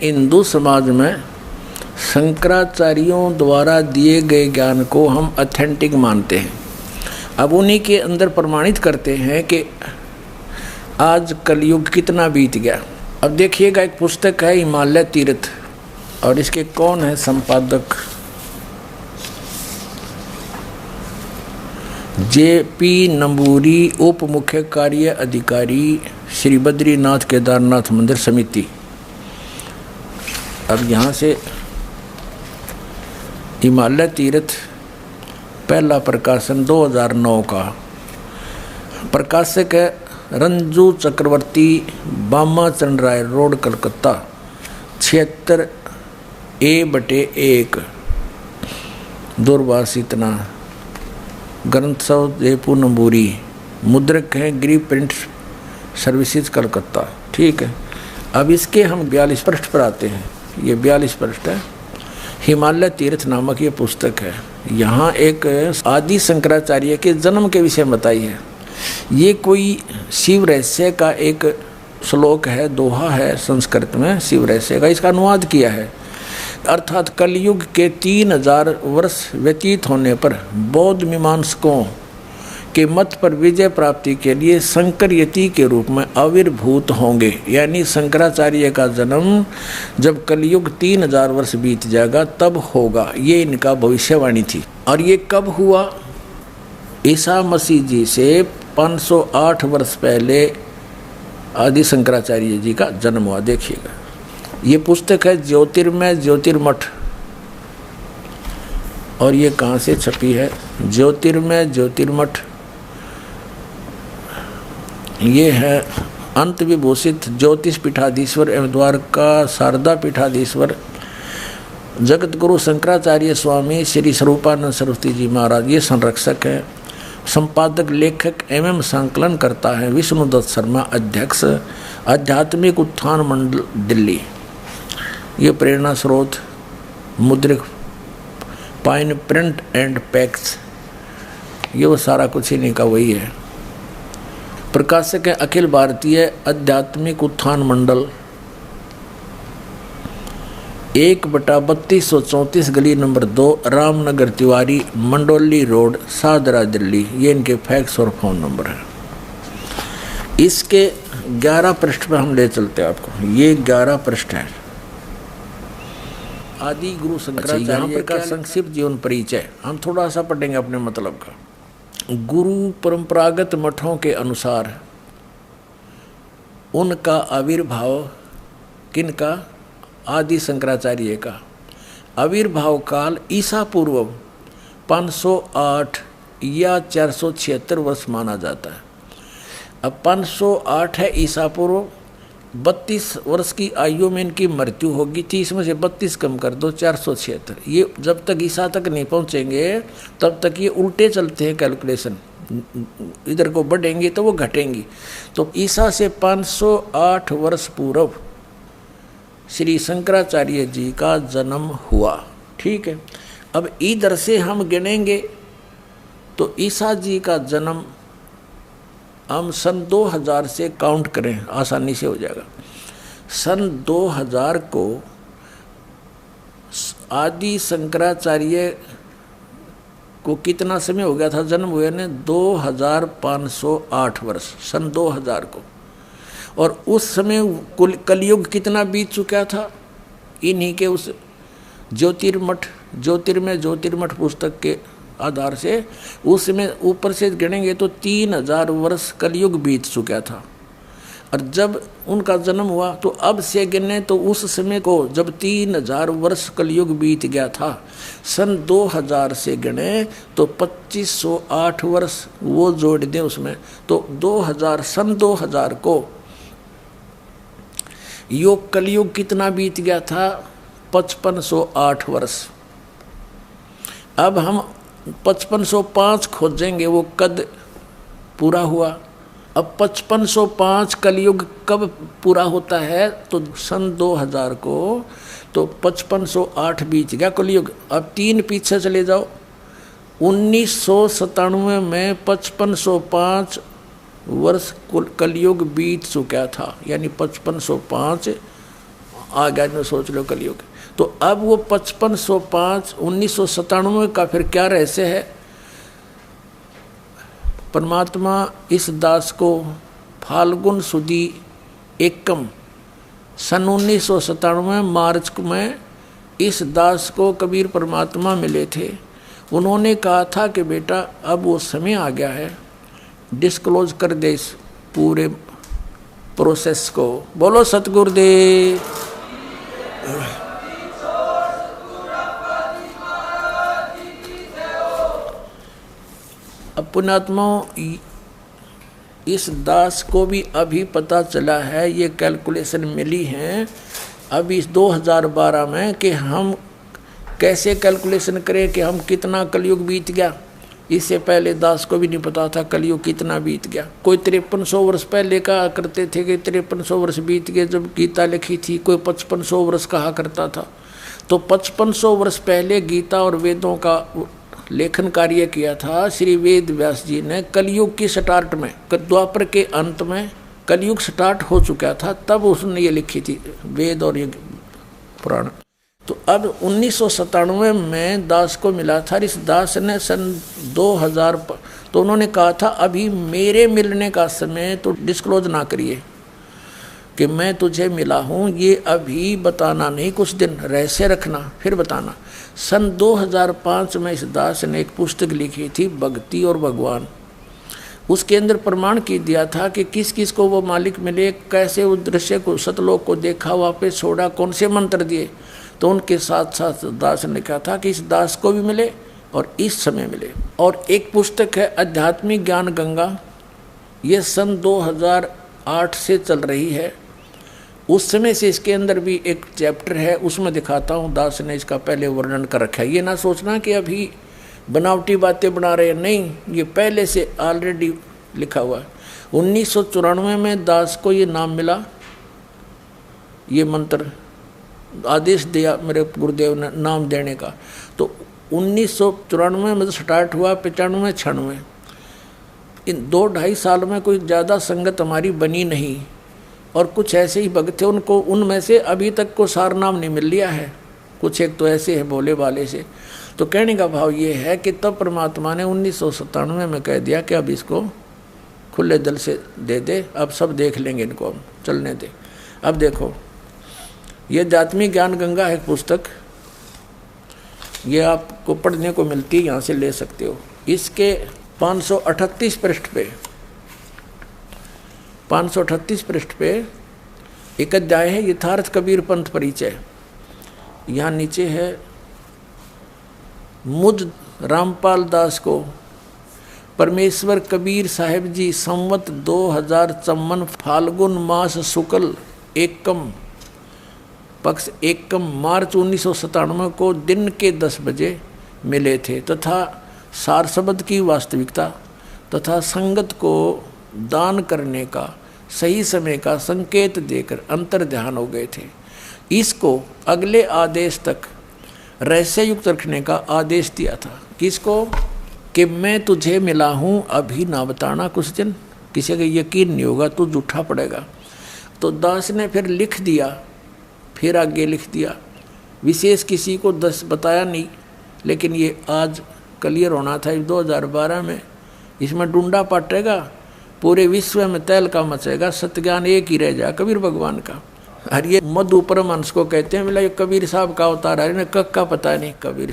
हिंदू समाज में शंकराचार्यों द्वारा दिए गए ज्ञान को हम ऑथेंटिक मानते हैं। अब उन्हीं के अंदर प्रमाणित करते हैं कि आज कलयुग कितना बीत गया। अब देखिएगा, एक पुस्तक है हिमालय तीर्थ, और इसके कौन है संपादक? जे.पी. नंबूरी, उप मुख्य कार्य अधिकारी, श्री बद्रीनाथ केदारनाथ मंदिर समिति। अब यहाँ से हिमालय तीर्थ पहला प्रकाशन 2009 का, प्रकाशक है रंजू चक्रवर्ती, बामाचंद राय रोड, कलकत्ता, 76A/1 दूरभाष इतना। ग्रंथसव जयपुर नंबूरी, मुद्रक हैं गिरी प्रिंट सर्विसेज कलकत्ता। ठीक है, अब इसके हम 42 पृष्ठ पर आते हैं। ये 42 पृष्ठ है। हिमालय तीर्थ नामक ये पुस्तक है। यहाँ एक आदि शंकराचार्य के जन्म के विषय में बताई है। ये कोई शिव रहस्य का एक श्लोक है, दोहा है संस्कृत में शिव रहस्य का, इसका अनुवाद किया है। अर्थात कलयुग के 3000 वर्ष व्यतीत होने पर बौद्ध मीमांसकों के मत पर विजय प्राप्ति के लिए शंकर यति के रूप में आविर्भूत होंगे। यानी शंकराचार्य का जन्म जब कलयुग 3000 वर्ष बीत जाएगा तब होगा, ये इनका भविष्यवाणी थी। और ये कब हुआ? ईसा मसीह जी से 508 वर्ष पहले आदि शंकराचार्य जी का जन्म हुआ। देखिएगा, ये पुस्तक है ज्योतिर्मय ज्योतिर्मठ, और ये कहाँ से छपी है? ज्योतिर्मय ज्योतिर्मठ। ये है अंत विभूषित ज्योतिष पीठाधीश्वर एवं द्वारका शारदा पीठाधीश्वर जगत गुरु शंकराचार्य स्वामी श्री स्वरूपानंद सरस्वती जी महाराज, ये संरक्षक है। संपादक, लेखक एवं संकलन करता है विष्णुदत्त शर्मा, अध्यक्ष आध्यात्मिक उत्थान मंडल दिल्ली। ये प्रेरणा स्रोत Mudryk pine print and PACS, ये वो सारा कुछ इन्हीं का वही है। प्रकाशक है अखिल भारतीय आध्यात्मिक उत्थान मंडल, 1/3234 गली नंबर 2, रामनगर तिवारी, मंडोली रोड, सादरा दिल्ली। ये इनके फैक्स और फोन नंबर है। इसके 11 पृष्ठ पर हम ले चलते हैं आपको। ये 11 पृष्ठ है। आदि गुरु शंकराचार्य का संक्षिप्त जीवन परिचय हम थोड़ा सा पढ़ेंगे अपने मतलब का। गुरु परंपरागत मठों के अनुसार उनका आविर्भाव, किनका? आदि शंकराचार्य का आविर्भाव काल ईसा पूर्व 508 या 476 वर्ष माना जाता है। अब 508 है ईसा पूर्व, 32 वर्ष की आयु में इनकी मृत्यु होगी। 30 में से 32 कम कर दो, 476। ये जब तक ईसा तक नहीं पहुंचेंगे तब तक ये उल्टे चलते हैं कैलकुलेशन, इधर को बढ़ेंगी तो वो घटेंगी। तो ईसा से 508 वर्ष पूर्व श्री शंकराचार्य जी का जन्म हुआ। ठीक है, अब इधर से हम गिनेंगे तो ईसा जी का जन्म हम सन 2000 से काउंट करें, आसानी से हो जाएगा। सन 2000 को आदि शंकराचार्य को कितना समय हो गया था जन्म हुए ने? 2508 वर्ष, सन 2000 को। और उस समय कलयुग कितना बीत चुका था? इन्हीं के उस ज्योतिर्मय ज्योतिर्मठ पुस्तक के आधार से उसमें ऊपर से गिनेंगे तो 3000 वर्ष कलयुग बीत चुका था। और जब उनका जन्म हुआ तो अब से गिने तो उस समय को जब 3000 वर्ष कलयुग बीत गया था, सन 2000 से गिने तो 2508 वर्ष वो जोड़ दें उसमें, तो 2000 सन 2000 को योग कलयुग कितना बीत गया था? 5508 वर्ष। अब हम 5505 खोजेंगे, वो कद पूरा हुआ। अब 5505 कलयुग कब पूरा होता है? तो सन 2000 को, तो 5508 बीत गया कलयुग। अब 3 पीछे चले जाओ, 1997 में 5505 वर्ष कलयुग बीत चुका था, यानी 5505 आ गया में सोच लो कलयुग। तो अब वो 5505 1997 का फिर क्या रहस्य है? परमात्मा इस दास को फाल्गुन सुदी एकम सन 1997 मार्च में इस दास को कबीर परमात्मा मिले थे। उन्होंने कहा था कि बेटा अब वो समय आ गया है, डिस्क्लोज कर दे इस पूरे प्रोसेस को। बोलो सतगुरुदेव। अब पुण्यात्मा इस दास को भी अभी पता चला है, ये कैलकुलेशन मिली है अभी इस 2012 में कि हम कैसे कैलकुलेशन करें कि हम कितना कलयुग बीत गया। इससे पहले दास को भी नहीं पता था कलयुग कितना बीत गया। कोई 5300 वर्ष पहले कहा करते थे कि 5300 वर्ष बीत गए जब गीता लिखी थी, कोई 5500 वर्ष कहा करता था। तो 5500 वर्ष पहले गीता और वेदों का लेखन कार्य किया था श्री वेद व्यास जी ने कलयुग की स्टार्ट में। द्वापर के अंत में कलयुग स्टार्ट हो चुका था, तब उसने ये लिखी थी वेद और ये पुराण। तो अब 1997 में दास को मिला था। इस दास ने सन 2000 तो उन्होंने कहा था अभी मेरे मिलने का समय तो डिस्क्लोज ना करिए कि मैं तुझे मिला हूँ, ये अभी बताना नहीं, कुछ दिन रहस्य रखना फिर बताना। सन 2005 में इस दास ने एक पुस्तक लिखी थी भक्ति और भगवान। उसके अंदर प्रमाण की दिया था कि किस किस को वो मालिक मिले, कैसे उस दृश्य को सतलोक को देखा, वापस छोड़ा, कौन से मंत्र दिए। तो उनके साथ साथ दास ने कहा था कि इस दास को भी मिले और इस समय मिले। और एक पुस्तक है आध्यात्मिक ज्ञान गंगा, ये सन 2008 से चल रही है। उस समय से इसके अंदर भी एक चैप्टर है, उसमें दिखाता हूँ दास ने इसका पहले वर्णन कर रखा है। ये ना सोचना कि अभी बनावटी बातें बना रहे हैं, नहीं, ये पहले से ऑलरेडी लिखा हुआ है। 1994 में दास को ये नाम मिला, ये मंत्र आदेश दिया मेरे गुरुदेव ने नाम देने का। तो 1994 में स्टार्ट हुआ, 95 96 इन 2-2.5 साल में कोई ज़्यादा संगत हमारी बनी नहीं। और कुछ ऐसे ही भक्त थे, उनको उनमें से अभी तक को सार नाम नहीं मिल लिया है। कुछ एक तो ऐसे है भोले वाले से। तो कहने का भाव ये है कि तब परमात्मा ने 1997 में कह दिया कि अब इसको खुले दिल से दे दे, अब सब देख लेंगे, इनको हम चलने दे। अब देखो ये आध्यात्मिक ज्ञान गंगा है पुस्तक, ये आपको पढ़ने को मिलती है, यहाँ से ले सकते हो। इसके 538 पृष्ठ पे 538 पृष्ठ पे एक अध्याय है यथार्थ कबीर पंथ परिचय। यहाँ नीचे है मुझ रामपाल दास को परमेश्वर कबीर साहिब जी संवत 2054 फाल्गुन मास शुक्ल एकम पक्ष एकम मार्च 1997 को दिन के 10 बजे मिले थे तथा सार शब्द की वास्तविकता तथा संगत को दान करने का सही समय का संकेत देकर अंतर ध्यान हो गए थे। इसको अगले आदेश तक रहस्य युक्त रखने का आदेश दिया था। किसको? कि मैं तुझे मिला हूँ, अभी ना बताना, कुछ दिन किसी का यकीन नहीं होगा, तू झूठा पड़ेगा। तो दास ने फिर लिख दिया, फिर आगे लिख दिया, विशेष किसी को बताया नहीं, लेकिन ये आज क्लियर होना था 2012 में। इसमें डूंडा पटेगा, पूरे विश्व में तहलका मचेगा, सत्य ज्ञान एक ही रह जाए कबीर भगवान का। और ये मधु परमहंस को कहते हैं, बोला ये कबीर साहब का अवतार है, इन्हें कब का पता नहीं। कबीर